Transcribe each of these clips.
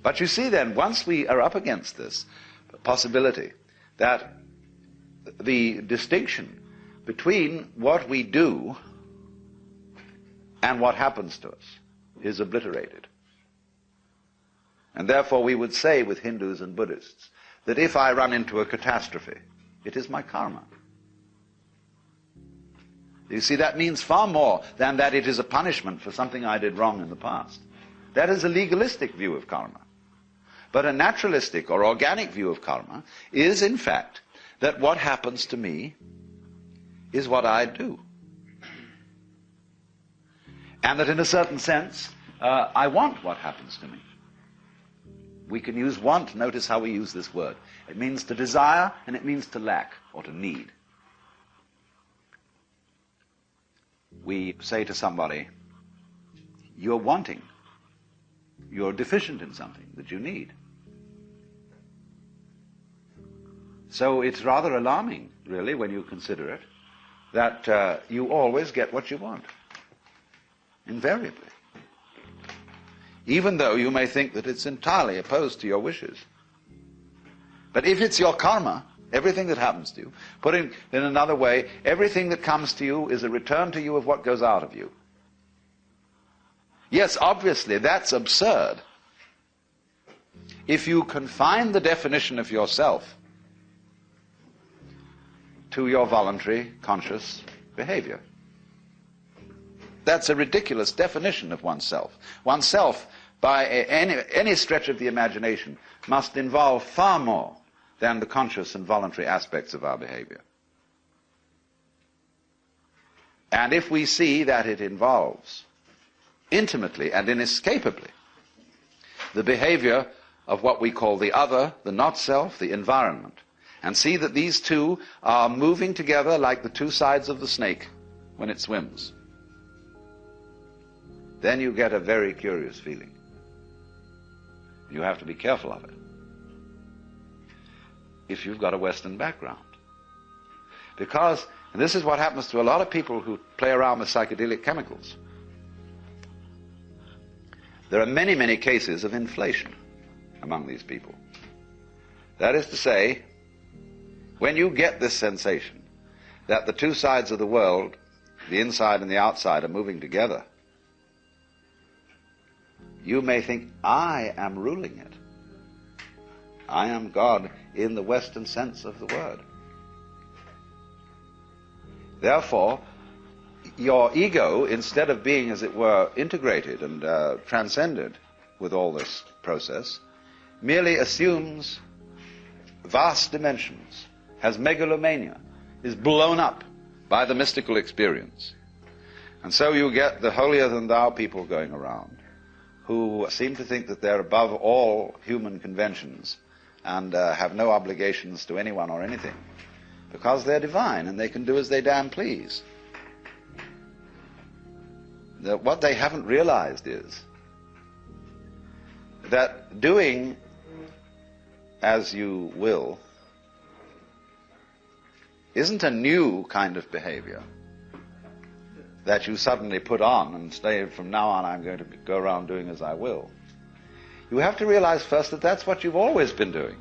But you see then, once we are up against this possibility that the distinction between what we do and what happens to us is obliterated. And therefore we would say with Hindus and Buddhists that if I run into a catastrophe, it is my karma. You see, that means far more than that it is a punishment for something I did wrong in the past. That is a legalistic view of karma. But a naturalistic or organic view of karma is, in fact, that what happens to me is what I do. And that in a certain sense, I want what happens to me. We can use want, notice how we use this word. It means to desire and it means to lack or to need. We say to somebody, you're wanting, you're deficient in something that you need. So it's rather alarming, really, when you consider it, that you always get what you want, invariably. Even though you may think that it's entirely opposed to your wishes. But if it's your karma, everything that happens to you, put it in another way, everything that comes to you is a return to you of what goes out of you. Yes, obviously, that's absurd. If you confine the definition of yourself to your voluntary, conscious behavior. That's a ridiculous definition of oneself. Oneself, by any stretch of the imagination, must involve far more than the conscious and voluntary aspects of our behavior. And if we see that it involves intimately and inescapably the behavior of what we call the other, the not-self, the environment, and see that these two are moving together like the two sides of the snake when it swims, then you get a very curious feeling. You have to be careful of it if you've got a Western background. Because, and this is what happens to a lot of people who play around with psychedelic chemicals, there are many, many cases of inflation among these people. That is to say, when you get this sensation that the two sides of the world, the inside and the outside, are moving together, you may think, I am ruling it. I am God in the Western sense of the word. Therefore, your ego, instead of being, as it were, integrated and transcended with all this process, merely assumes vast dimensions, has megalomania, is blown up by the mystical experience. And so you get the holier-than-thou people going around who seem to think that they're above all human conventions and have no obligations to anyone or anything because they're divine and they can do as they damn please. What they haven't realized is that doing as you will isn't a new kind of behavior that you suddenly put on and say, from now on I'm going to go around doing as I will. You have to realize first that that's what you've always been doing.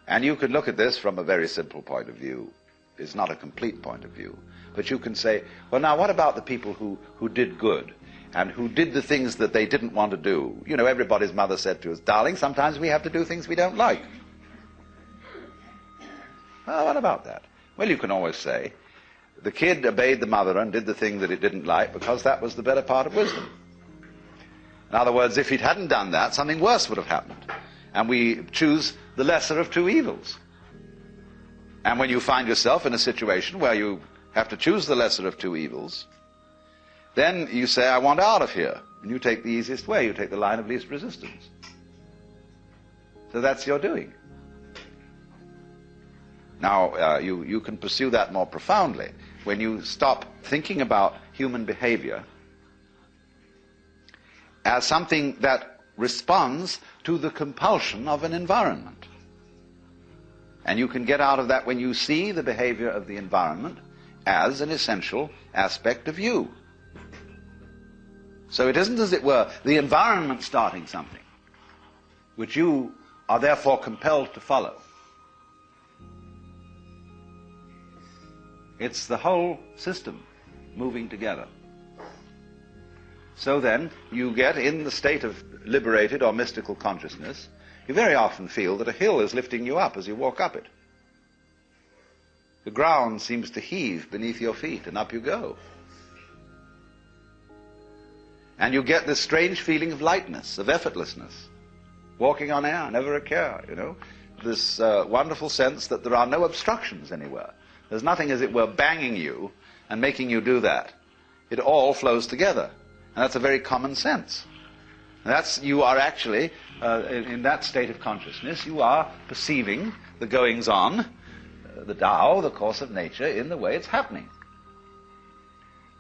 And you can look at this from a very simple point of view. It's not a complete point of view. But you can say, well, now what about the people who did good and who did the things that they didn't want to do? You know, everybody's mother said to us, darling, sometimes we have to do things we don't like. Well, what about that? Well, you can always say, the kid obeyed the mother and did the thing that it didn't like because that was the better part of wisdom. In other words, if it hadn't done that, something worse would have happened. And we choose the lesser of two evils. And when you find yourself in a situation where you have to choose the lesser of two evils, then you say, I want out of here. And you take the easiest way. You take the line of least resistance. So that's your doing. Now, you can pursue that more profoundly when you stop thinking about human behavior as something that responds to the compulsion of an environment. And you can get out of that when you see the behavior of the environment as an essential aspect of you. So it isn't, as it were, the environment starting something, which you are therefore compelled to follow. It's the whole system moving together. So then, you get in the state of liberated or mystical consciousness, you very often feel that a hill is lifting you up as you walk up it. The ground seems to heave beneath your feet, and up you go. And you get this strange feeling of lightness, of effortlessness. Walking on air, never a care, you know. This wonderful sense that there are no obstructions anywhere. There's nothing, as it were, banging you and making you do that. It all flows together. And that's a very common sense. And that's, you are actually, in that state of consciousness, you are perceiving the goings-on, the Tao, the course of nature, in the way it's happening.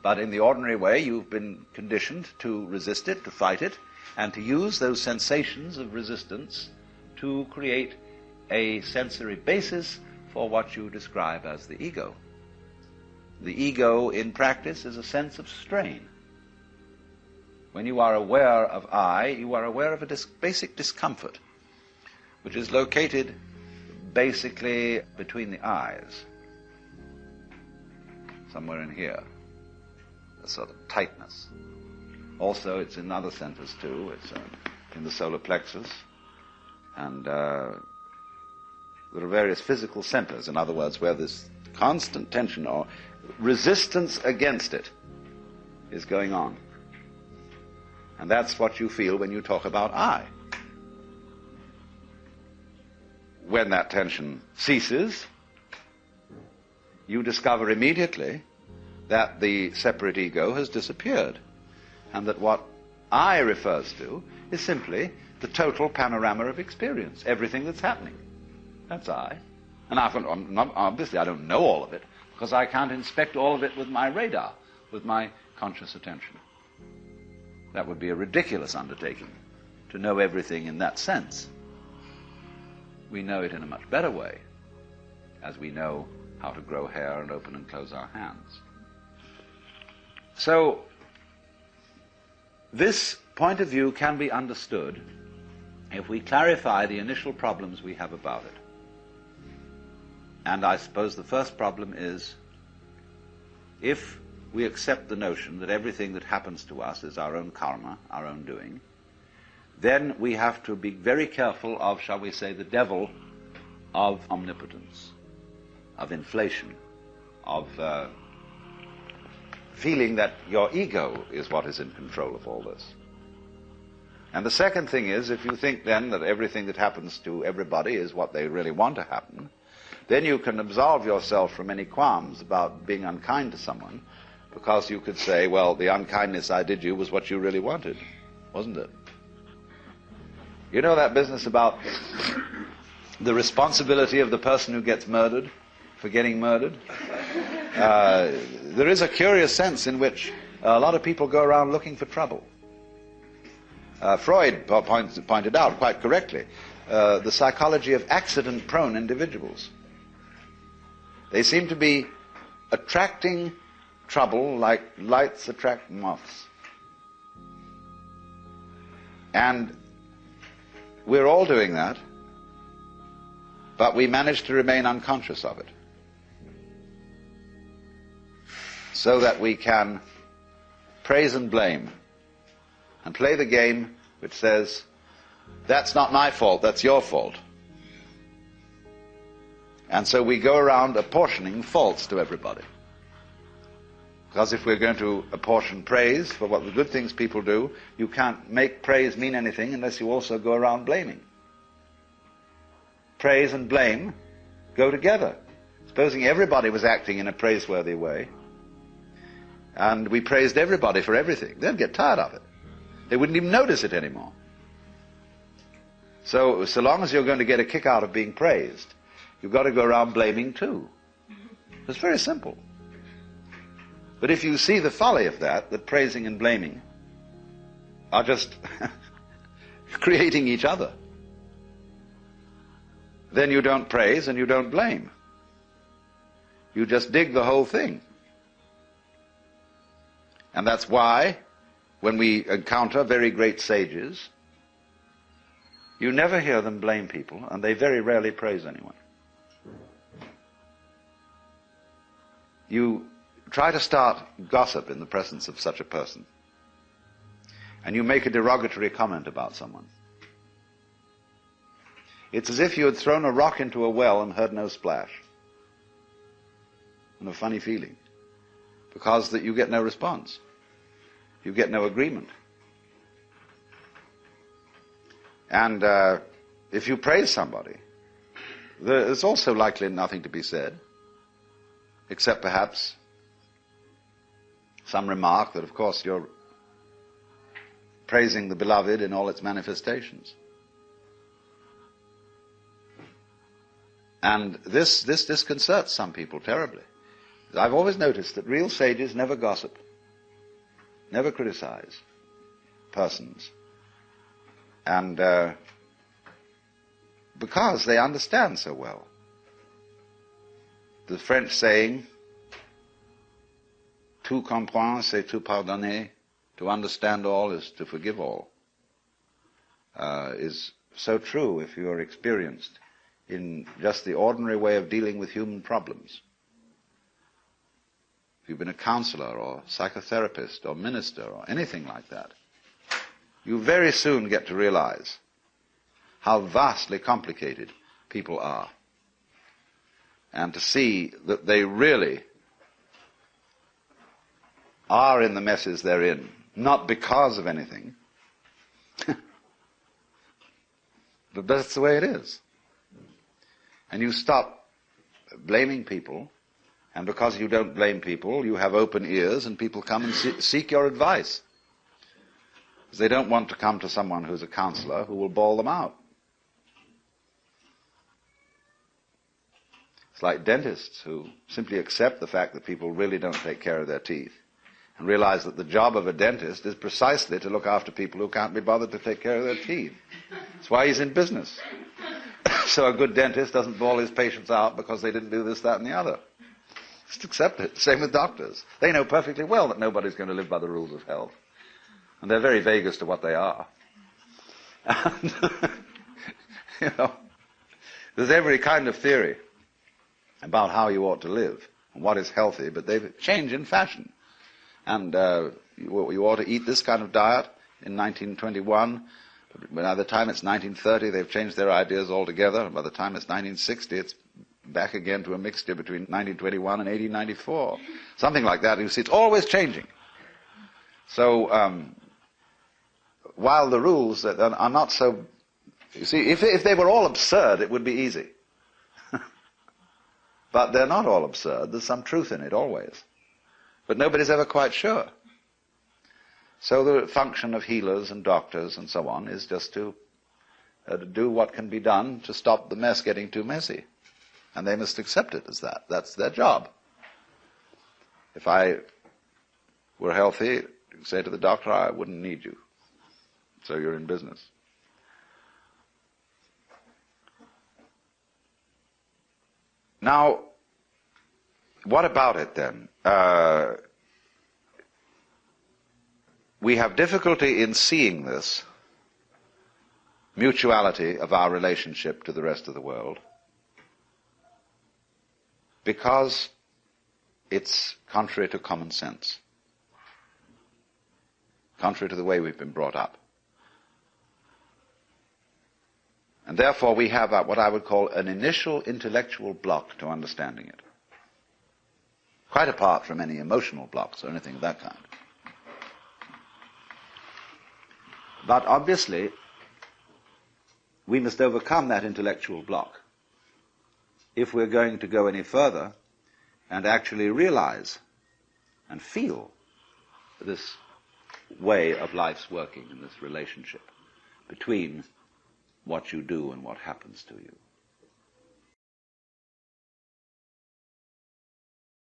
But in the ordinary way, you've been conditioned to resist it, to fight it, and to use those sensations of resistance to create a sensory basis for what you describe as the ego. The ego, in practice, is a sense of strain. When you are aware of I, you are aware of a basic discomfort, which is located basically between the eyes, somewhere in here, a sort of tightness. Also, it's in other centers too. It's in the solar plexus, and there are various physical centers, in other words, where this constant tension or resistance against it is going on. And that's what you feel when you talk about I. When that tension ceases, you discover immediately that the separate ego has disappeared, and that what I refers to is simply the total panorama of experience, everything that's happening. That's I. And obviously I don't know all of it, because I can't inspect all of it with my radar, with my conscious attention. That would be a ridiculous undertaking, to know everything in that sense. We know it in a much better way, as we know how to grow hair and open and close our hands. So, this point of view can be understood if we clarify the initial problems we have about it. And I suppose the first problem is, if we accept the notion that everything that happens to us is our own karma, our own doing, then we have to be very careful of, shall we say, the devil of omnipotence, of inflation, of feeling that your ego is what is in control of all this. And the second thing is, if you think then that everything that happens to everybody is what they really want to happen, then you can absolve yourself from any qualms about being unkind to someone, because you could say, well, the unkindness I did you was what you really wanted, wasn't it? You know that business about the responsibility of the person who gets murdered for getting murdered? There is a curious sense in which a lot of people go around looking for trouble. Freud pointed out quite correctly the psychology of accident-prone individuals. They seem to be attracting trouble like lights attract moths. And we're all doing that, but we manage to remain unconscious of it, so that we can praise and blame and play the game which says, that's not my fault, that's your fault. And so we go around apportioning faults to everybody. Because if we're going to apportion praise for what the good things people do, you can't make praise mean anything unless you also go around blaming. Praise and blame go together. Supposing everybody was acting in a praiseworthy way, and we praised everybody for everything, they'd get tired of it. They wouldn't even notice it anymore. So long as you're going to get a kick out of being praised, you've got to go around blaming too. It's very simple. But if you see the folly of that praising and blaming are just creating each other, then you don't praise and you don't blame. You just dig the whole thing. And that's why when we encounter very great sages, you never hear them blame people, and they very rarely praise anyone. You try to start gossip in the presence of such a person, and you make a derogatory comment about someone. It's as if you had thrown a rock into a well and heard no splash. And a funny feeling, because that you get no response. You get no agreement. And if you praise somebody, there's also likely nothing to be said, except perhaps some remark that, of course, you're praising the beloved in all its manifestations. And this disconcerts some people terribly. I've always noticed that real sages never gossip, never criticize persons. And because they understand so well. The French saying, tout comprendre, c'est tout pardonner, to understand all is to forgive all, is so true if you are experienced in just the ordinary way of dealing with human problems. If you've been a counselor or psychotherapist or minister or anything like that, you very soon get to realize how vastly complicated people are, and to see that they really are in the messes they're in, not because of anything, but that's the way it is. And you stop blaming people, and because you don't blame people, you have open ears, and people come and seek your advice. Because they don't want to come to someone who's a counselor who will bawl them out. It's like dentists who simply accept the fact that people really don't take care of their teeth, and realize that the job of a dentist is precisely to look after people who can't be bothered to take care of their teeth. That's why he's in business. So a good dentist doesn't bawl his patients out because they didn't do this, that, and the other. Just accept it. Same with doctors. They know perfectly well that nobody's going to live by the rules of health. And they're very vague as to what they are. And, there's every kind of theory about how you ought to live and what is healthy, but they change in fashion. And you ought to eat this kind of diet in 1921. By the time it's 1930, they've changed their ideas altogether. And by the time it's 1960, it's back again to a mixture between 1921 and 1894. Something like that. You see, it's always changing. So while the rules are not so... You see, if they were all absurd, it would be easy. But they're not all absurd. There's some truth in it, always. But nobody's ever quite sure. So the function of healers and doctors and so on is just to do what can be done to stop the mess getting too messy. And they must accept it as that. That's their job. If I were healthy, you'd say to the doctor, I wouldn't need you. So you're in business. Now, what about it then? We have difficulty in seeing this mutuality of our relationship to the rest of the world because it's contrary to common sense, contrary to the way we've been brought up. And therefore we have what I would call an initial intellectual block to understanding it, quite apart from any emotional blocks or anything of that kind. But obviously, we must overcome that intellectual block if we're going to go any further and actually realize and feel this way of life's working and this relationship between what you do and what happens to you.